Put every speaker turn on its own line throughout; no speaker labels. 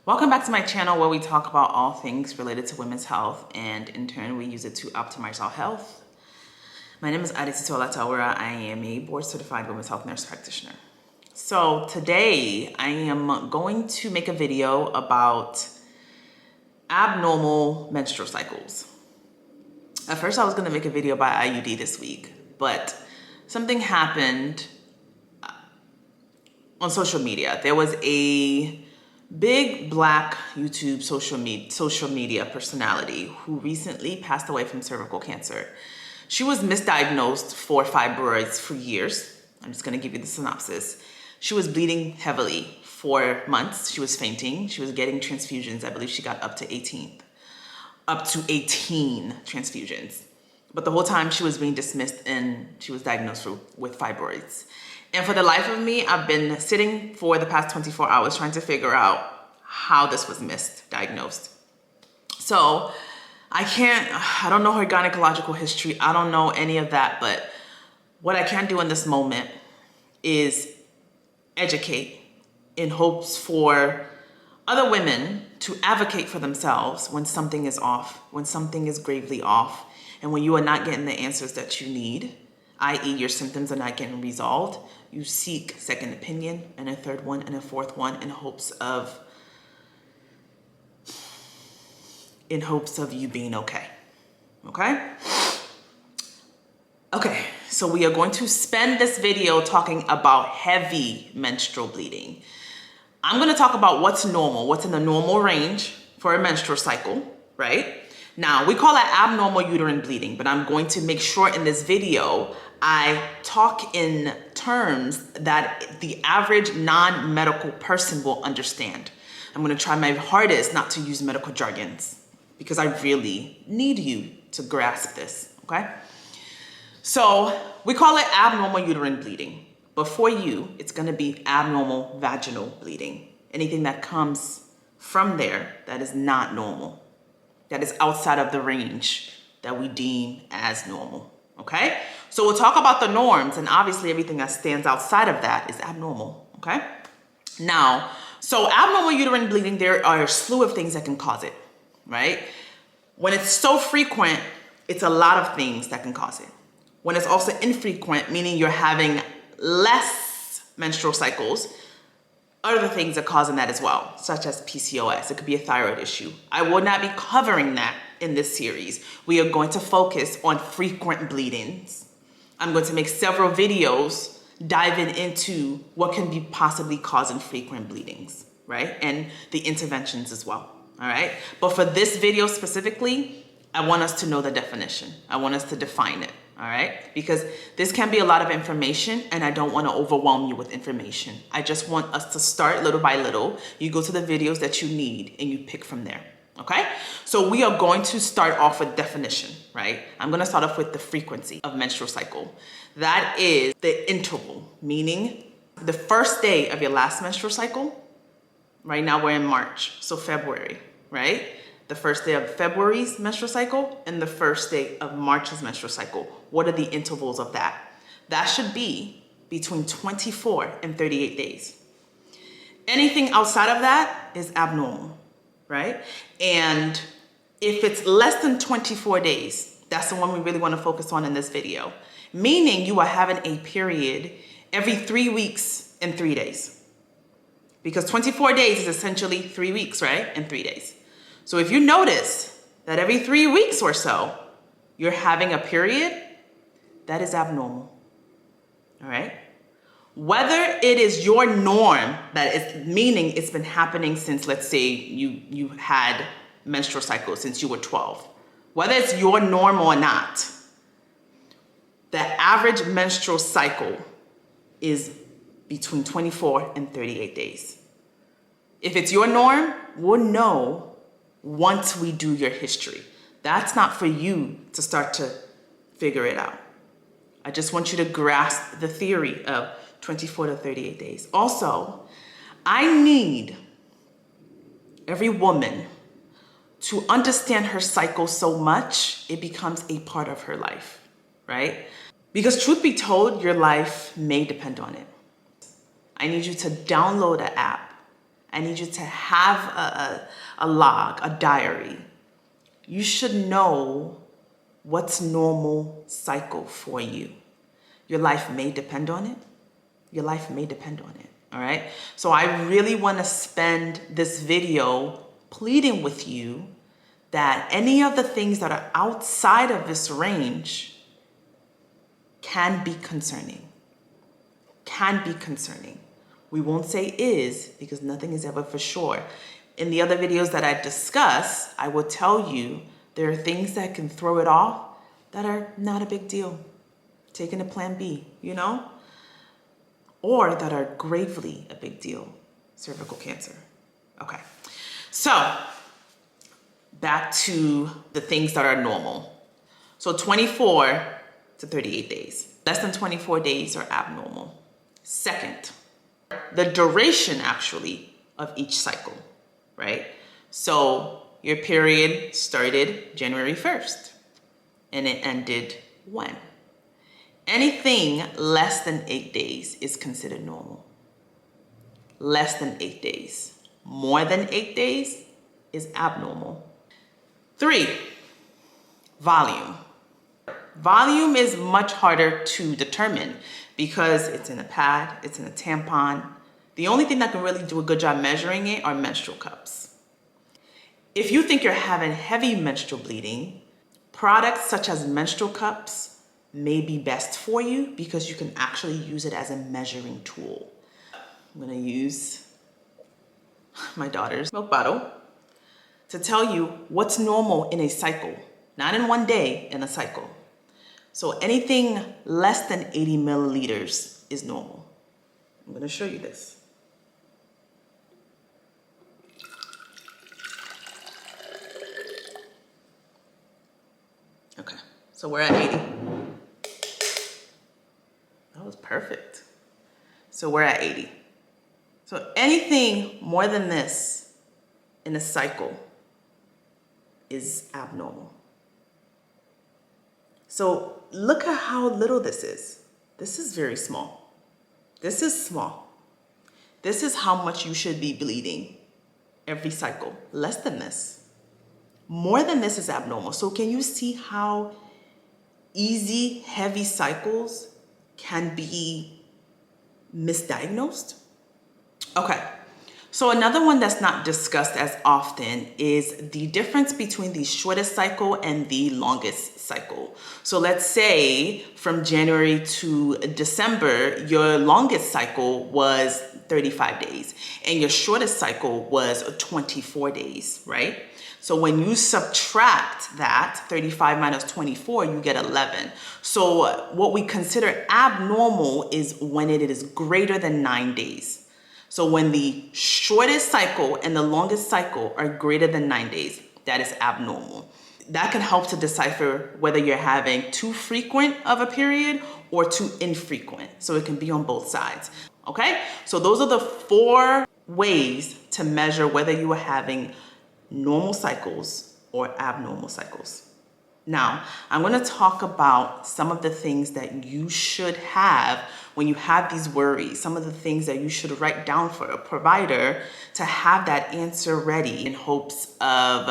Welcome back to my channel where we talk about all things related to women's health, and in turn we use it to optimize our health. My name is Adititola Tawura. I am a board certified women's health nurse practitioner. So today I am going to make a video about abnormal menstrual cycles. At first I was going to make a video about IUD this week, but something happened on social media. There was a big black YouTube social media personality who recently passed away from cervical cancer. She was misdiagnosed for fibroids for years. I'm just going to give you the synopsis. She was bleeding heavily for months. She was fainting. She was getting transfusions. I believe she got up to 18 transfusions. But the whole time she was being dismissed and she was diagnosed with fibroids. And for the life of me, I've been sitting for the past 24 hours trying to figure out how this was misdiagnosed. So I don't know her gynecological history. I don't know any of that, but what I can do in this moment is educate in hopes for other women to advocate for themselves when something is off, when something is gravely off, and when you are not getting the answers that you need, i.e. your symptoms are not getting resolved. You seek second opinion and a third one and a fourth one in hopes of you being okay. Okay, so we are going to spend this video talking about heavy menstrual bleeding. I'm going to talk about what's normal, what's in the normal range for a menstrual cycle, right? Now, we call that abnormal uterine bleeding, but I'm going to make sure in this video I talk in terms that the average non-medical person will understand. I'm going to try my hardest not to use medical jargons because I really need you to grasp this, okay? So we call it abnormal uterine bleeding, but for you, it's going to be abnormal vaginal bleeding. Anything that comes from there that is not normal, that is outside of the range that we deem as normal. Okay, so we'll talk about the norms, and obviously everything that stands outside of that is abnormal. Okay, now, so abnormal uterine bleeding, there are a slew of things that can cause it, right? When it's so frequent, it's a lot of things that can cause it. When it's also infrequent, meaning you're having less menstrual cycles, other things are causing that as well, such as PCOS. It could be a thyroid issue. I will not be covering that in this series. We are going to focus on frequent bleedings. I'm going to make several videos diving into what can be possibly causing frequent bleedings, right? And the interventions as well, all right? But for this video specifically, I want us to know the definition. I want us to define it, all right? Because this can be a lot of information and I don't want to overwhelm you with information. I just want us to start little by little. You go to the videos that you need and you pick from there, okay? So we are going to start off with definition, right? I'm going to start off with the frequency of menstrual cycle. That is the interval, meaning the first day of your last menstrual cycle. Right now we're in March, so February, right? The first day of February's menstrual cycle and the first day of March's menstrual cycle. What are the intervals of that? That should be between 24 and 38 days. Anything outside of that is abnormal, right? And if it's less than 24 days, that's the one we really want to focus on in this video. Meaning you are having a period every 3 weeks and 3 days. Because 24 days is essentially 3 weeks, right? And 3 days. So if you notice that every 3 weeks or so, you're having a period, that is abnormal, all right? Whether it is your norm, that is meaning it's been happening since, let's say you had menstrual cycles since you were 12, whether it's your norm or not, the average menstrual cycle is between 24 and 38 days. If it's your norm, we'll know once we do your history. That's not for you to start to figure it out. I just want you to grasp the theory of 24 to 38 days. Also, I need every woman to understand her cycle so much it becomes a part of her life, right? Because truth be told, your life may depend on it. I need you to download an app I need you to have a log, a diary. You should know what's normal cycle for you. Your life may depend on it. Your life may depend on it, all right? So I really want to spend this video pleading with you that any of the things that are outside of this range can be concerning. Can be concerning. We won't say is because nothing is ever for sure. In the other videos that I discuss, I will tell you there are things that can throw it off that are not a big deal. Taking a plan B, you know? Or that are gravely a big deal. Cervical cancer. Okay. So back to the things that are normal. So 24 to 38 days. Less than 24 days are abnormal. Second, the duration actually of each cycle, right? So your period started January 1st and it ended when? Anything less than 8 days is considered normal. Less than 8 days. More than 8 days is abnormal. 3, volume. Volume is much harder to determine because it's in a pad, it's in a tampon. The only thing that can really do a good job measuring it are menstrual cups. If you think you're having heavy menstrual bleeding, products such as menstrual cups may be best for you because you can actually use it as a measuring tool. I'm gonna use my daughter's milk bottle to tell you what's normal in a cycle, not in one day, in a cycle. So anything less than 80 milliliters is normal. I'm gonna show you this. Okay, so we're at 80. That was perfect. So we're at 80. So anything more than this in a cycle is abnormal. So look at how little this is. This is very small. This is small. This is how much you should be bleeding every cycle. Less than this. More than this is abnormal. So can you see how easy, heavy cycles can be misdiagnosed? Okay. So another one that's not discussed as often is the difference between the shortest cycle and the longest cycle. So let's say from January to December, your longest cycle was 35 days and your shortest cycle was 24 days, right? So when you subtract that, 35 minus 24, you get 11. So what we consider abnormal is when it is greater than 9 days. So when the shortest cycle and the longest cycle are greater than 9 days, that is abnormal. That can help to decipher whether you're having too frequent of a period or too infrequent. So it can be on both sides, okay? So those are the 4 ways to measure whether you are having normal cycles or abnormal cycles. Now, I'm going to talk about some of the things that you should have when you have these worries, some of the things that you should write down for a provider to have that answer ready in hopes of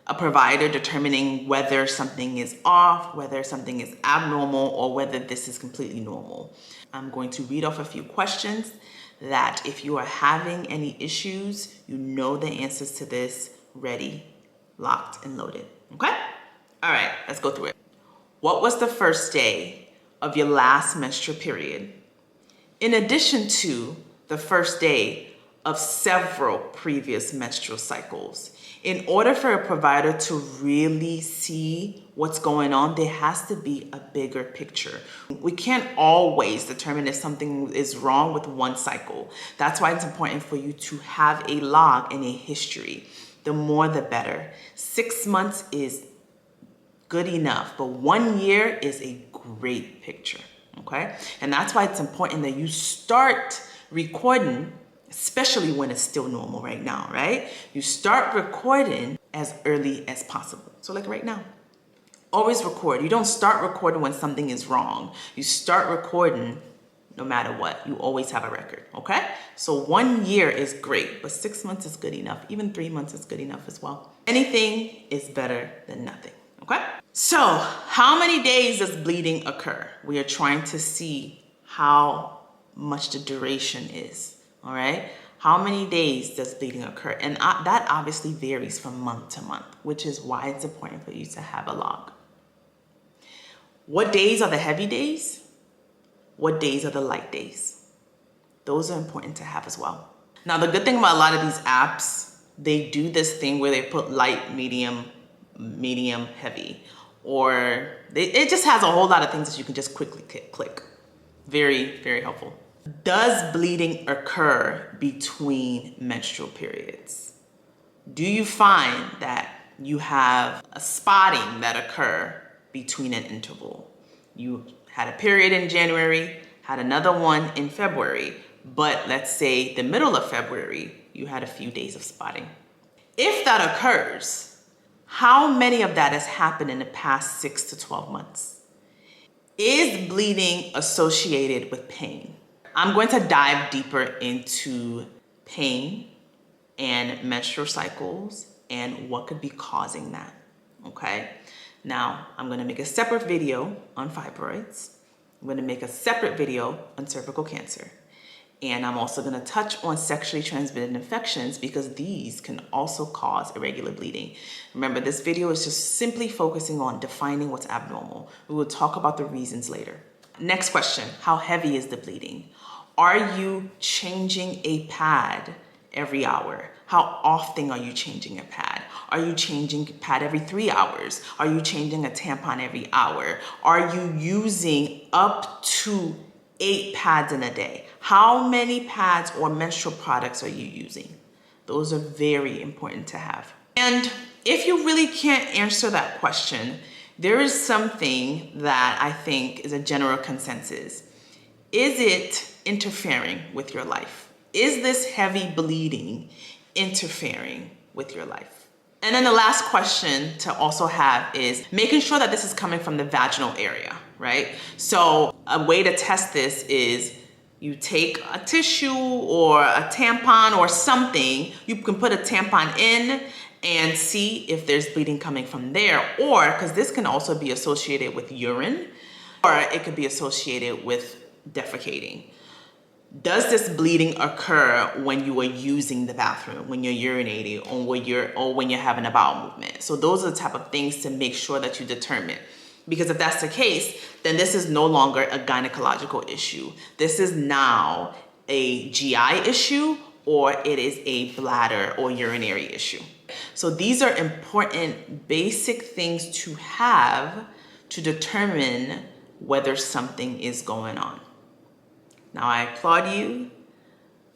a provider determining whether something is off, whether something is abnormal, or whether this is completely normal. I'm going to read off a few questions that if you are having any issues, you know the answers to this ready, locked, and loaded, okay? All right, let's go through it. What was the first day of your last menstrual period? In addition to the first day of several previous menstrual cycles. In order for a provider to really see what's going on, there has to be a bigger picture. We can't always determine if something is wrong with one cycle. That's why it's important for you to have a log and a history. The more, the better. 6 months is good enough, but 1 year is a great picture, okay? And that's why it's important that you start recording, especially when it's still normal right now, right? You start recording as early as possible. So like right now, always record. You don't start recording when something is wrong. You start recording no matter what. You always have a record, okay? So 1 year is great, but 6 months is good enough. Even 3 months is good enough as well. Anything is better than nothing, okay? So how many days does bleeding occur? We are trying to see how much the duration is, all right? How many days does bleeding occur? And that obviously varies from month to month, which is why it's important for you to have a log. What days are the heavy days? What days are the light days? Those are important to have as well. Now, the good thing about a lot of these apps, they do this thing where they put light, medium, heavy, or it just has a whole lot of things that you can just quickly click. Very, very helpful. Does bleeding occur between menstrual periods? Do you find that you have a spotting that occur between an interval? You had a period in January, had another one in February, but let's say the middle of February, you had a few days of spotting. If that occurs, how many of that has happened in the past 6 to 12 months? Is bleeding associated with pain? I'm going to dive deeper into pain and menstrual cycles and what could be causing that, okay? Now, I'm gonna make a separate video on fibroids. I'm gonna make a separate video on cervical cancer. And I'm also gonna touch on sexually transmitted infections because these can also cause irregular bleeding. Remember, this video is just simply focusing on defining what's abnormal. We will talk about the reasons later. Next question, how heavy is the bleeding? Are you changing a pad every hour? How often are you changing a pad? Are you changing a pad every 3 hours? Are you changing a tampon every hour? Are you using up to 8 pads in a day? How many pads or menstrual products are you using? Those are very important to have. And if you really can't answer that question, there is something that I think is a general consensus. Is it interfering with your life? Is this heavy bleeding interfering with your life? And then the last question to also have is making sure that this is coming from the vaginal area, right? So a way to test this is you take a tissue or a tampon or something, you can put a tampon in and see if there's bleeding coming from there, or because this can also be associated with urine, or it could be associated with defecating. Does this bleeding occur when you are using the bathroom, when you're urinating, or when you're having a bowel movement? So those are the type of things to make sure that you determine. Because if that's the case, then this is no longer a gynecological issue. This is now a GI issue, or it is a bladder or urinary issue. So these are important basic things to have to determine whether something is going on. Now, I applaud you.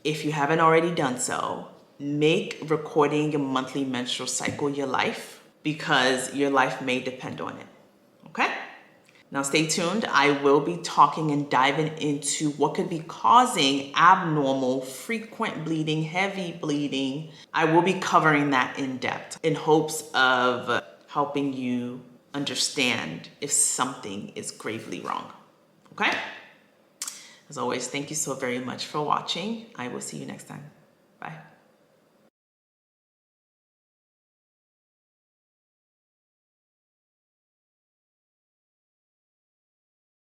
If you haven't already done so, make recording your monthly menstrual cycle your life, because your life may depend on it, okay? Now stay tuned. I will be talking and diving into what could be causing abnormal, frequent bleeding, heavy bleeding. I will be covering that in depth in hopes of helping you understand if something is gravely wrong, okay? As always, thank you so very much for watching. I will see you next time. Bye.